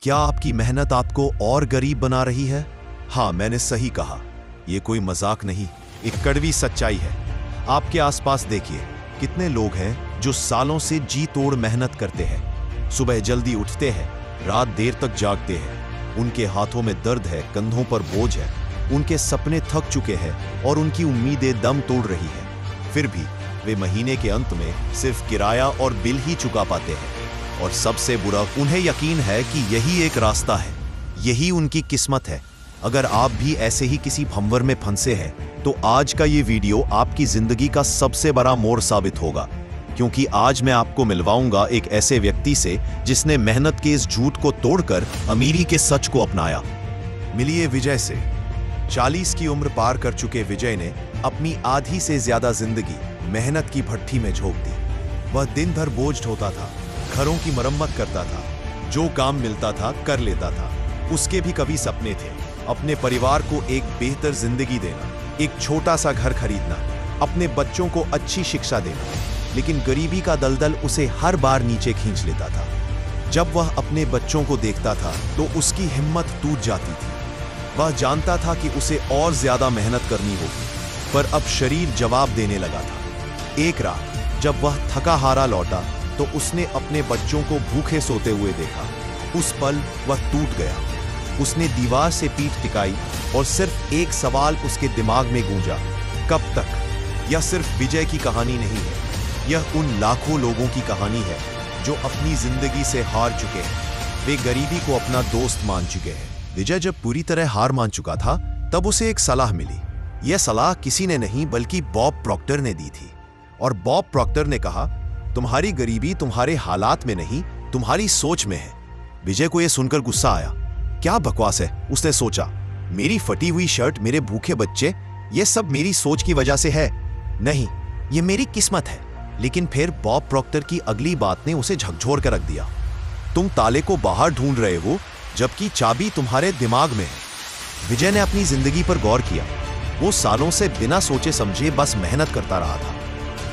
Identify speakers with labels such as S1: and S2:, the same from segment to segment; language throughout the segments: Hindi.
S1: क्या आपकी मेहनत आपको और गरीब बना रही है? हाँ, मैंने सही कहा। ये कोई मजाक नहीं, एक कड़वी सच्चाई है। आपके आसपास देखिए, कितने लोग हैं जो सालों से जी तोड़ मेहनत करते हैं। सुबह जल्दी उठते हैं, रात देर तक जागते हैं। उनके हाथों में दर्द है, कंधों पर बोझ है, उनके सपने थक चुके हैं और उनकी उम्मीदें दम तोड़ रही हैं। फिर भी वे महीने के अंत में सिर्फ किराया और बिल ही चुका पाते हैं। और सबसे बुरा, उन्हें यकीन है कि यही एक रास्ता है, यही उनकी किस्मत है। अगर आप भी ऐसे ही किसी भंवर में फंसे हैं, तो आज का ये वीडियो आपकी जिंदगी का सबसे बड़ा मोड़ साबित होगा, क्योंकि आज मैं आपको मिलवाऊंगा एक ऐसे व्यक्ति से जिसने मेहनत के इस झूठ को तोड़कर अमीरी के सच को अपनाया। मिलिए विजय से। 40 की उम्र पार कर चुके विजय ने अपनी आधी से ज्यादा जिंदगी मेहनत की भट्ठी में झोंक दी। वह दिन भर बोझ ढोता था, घरों की मरम्मत करता था, जो काम मिलता था कर लेता था। उसके भी कभी सपने थे, अपने परिवार को एक बेहतर जिंदगी देना, एक छोटा सा घर खरीदना, अपने बच्चों को अच्छी शिक्षा देना। लेकिन गरीबी का दलदल उसे हर बार नीचे खींच लेता था। जब वह अपने बच्चों को देखता था तो उसकी हिम्मत टूट जाती थी। वह जानता था कि उसे और ज्यादा मेहनत करनी होगी, पर अब शरीर जवाब देने लगा था। एक रात जब वह थका हारा लौटा तो उसने अपने बच्चों को भूखे सोते हुए देखा। उस पल वह टूट गया। उसने दीवार से पीठ टिकाई और सिर्फ एक सवाल उसके दिमाग में गूंजा, कब तक? यह सिर्फ विजय की कहानी नहीं है, यह उन लाखों लोगों की कहानी है जो अपनी जिंदगी से हार चुके हैं। वे गरीबी को अपना दोस्त मान चुके हैं। विजय जब पूरी तरह हार मान चुका था, तब उसे एक सलाह मिली। यह सलाह किसी ने नहीं बल्कि बॉब प्रॉक्टर ने दी थी। और बॉब प्रॉक्टर ने कहा, तुम्हारी गरीबी तुम्हारे हालात में नहीं, तुम्हारी सोच में है। विजय को यह सुनकर गुस्सा आया। क्या बकवास है, उसने सोचा। मेरी फटी हुई शर्ट, मेरे भूखे बच्चे, यह सब मेरी सोच की वजह से है? नहीं, यह मेरी किस्मत है। लेकिन फिर बॉब प्रॉक्टर की अगली बात ने उसे झकझोर कर रख दिया। तुम ताले को बाहर ढूंढ रहे हो, जबकि चाबी तुम्हारे दिमाग में है। विजय ने अपनी जिंदगी पर गौर किया। वो सालों से बिना सोचे समझे बस मेहनत करता रहा था।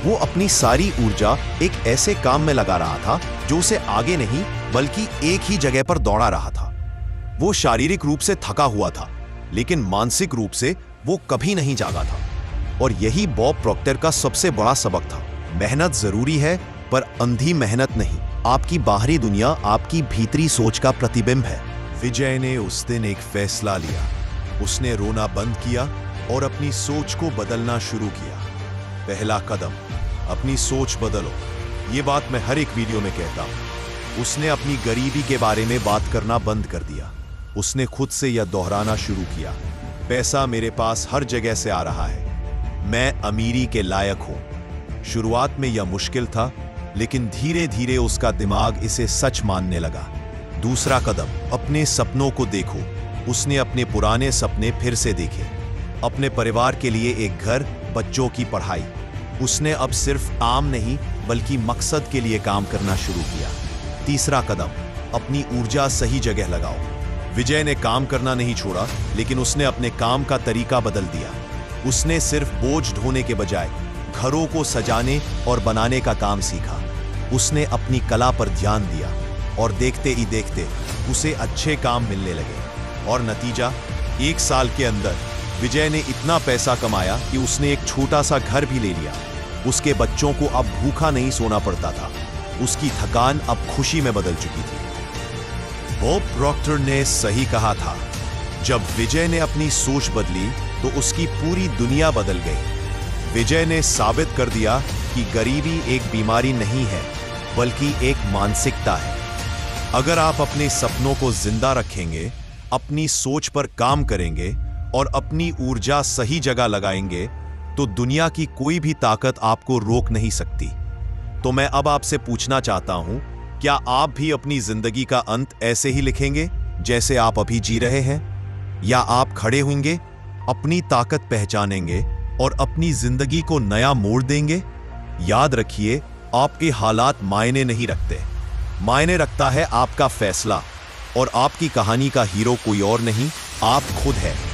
S1: वो अपनी सारी ऊर्जा एक ऐसे काम में लगा रहा था जो उसे आगे नहीं बल्कि एक ही जगह पर दौड़ा रहा था। वो शारीरिक रूप से थका हुआ था, लेकिन मानसिक रूप से वो कभी नहीं जागा था। और यही बॉब प्रॉक्टर का सबसे बड़ा सबक था। मेहनत जरूरी है, पर अंधी मेहनत नहीं। आपकी बाहरी दुनिया आपकी भीतरी सोच का प्रतिबिंब है। विजय ने उस दिन एक फैसला लिया। उसने रोना बंद किया और अपनी सोच को बदलना शुरू किया। पहला कदम, अपनी सोच बदलो। ये बात मैं हर एक वीडियो में कहता हूं। उसने अपनी गरीबी के बारे में बात करना बंद कर दिया। उसने खुद से यह दोहराना शुरू किया, पैसा मेरे पास हर जगह से आ रहा है, मैं अमीरी के लायक हूं। शुरुआत में यह मुश्किल था, लेकिन धीरे धीरे उसका दिमाग इसे सच मानने लगा। दूसरा कदम, अपने सपनों को देखो। उसने अपने पुराने सपने फिर से देखे। अपने परिवार के लिए एक घर, बच्चों की पढ़ाई। उसने अब सिर्फ आम नहीं बल्कि मकसद के लिए काम करना शुरू किया। तीसरा कदम, अपनी ऊर्जा सही जगह लगाओ। विजय ने काम करना नहीं छोड़ा, लेकिन उसने अपने काम का तरीका बदल दिया। उसने सिर्फ बोझ ढोने के बजाय घरों को सजाने और बनाने का काम सीखा। उसने अपनी कला पर ध्यान दिया और देखते ही देखते उसे अच्छे काम मिलने लगे। और नतीजा, 1 साल के अंदर विजय ने इतना पैसा कमाया कि उसने एक छोटा सा घर भी ले लिया। उसके बच्चों को अब भूखा नहीं सोना पड़ता था। उसकी थकान अब खुशी में बदल चुकी थी। बॉब प्रॉक्टर ने सही कहा था, जब विजय ने अपनी सोच बदली तो उसकी पूरी दुनिया बदल गई। विजय ने साबित कर दिया कि गरीबी एक बीमारी नहीं है, बल्कि एक मानसिकता है। अगर आप अपने सपनों को जिंदा रखेंगे, अपनी सोच पर काम करेंगे और अपनी ऊर्जा सही जगह लगाएंगे, तो दुनिया की कोई भी ताकत आपको रोक नहीं सकती। तो मैं अब आपसे पूछना चाहता हूं, क्या आप भी अपनी जिंदगी का अंत ऐसे ही लिखेंगे जैसे आप अभी जी रहे हैं? या आप खड़े होंगे, अपनी ताकत पहचानेंगे और अपनी जिंदगी को नया मोड़ देंगे? याद रखिए, आपके हालात मायने नहीं रखते, मायने रखता है आपका फैसला। और आपकी कहानी का हीरो कोई और नहीं, आप खुद हैं।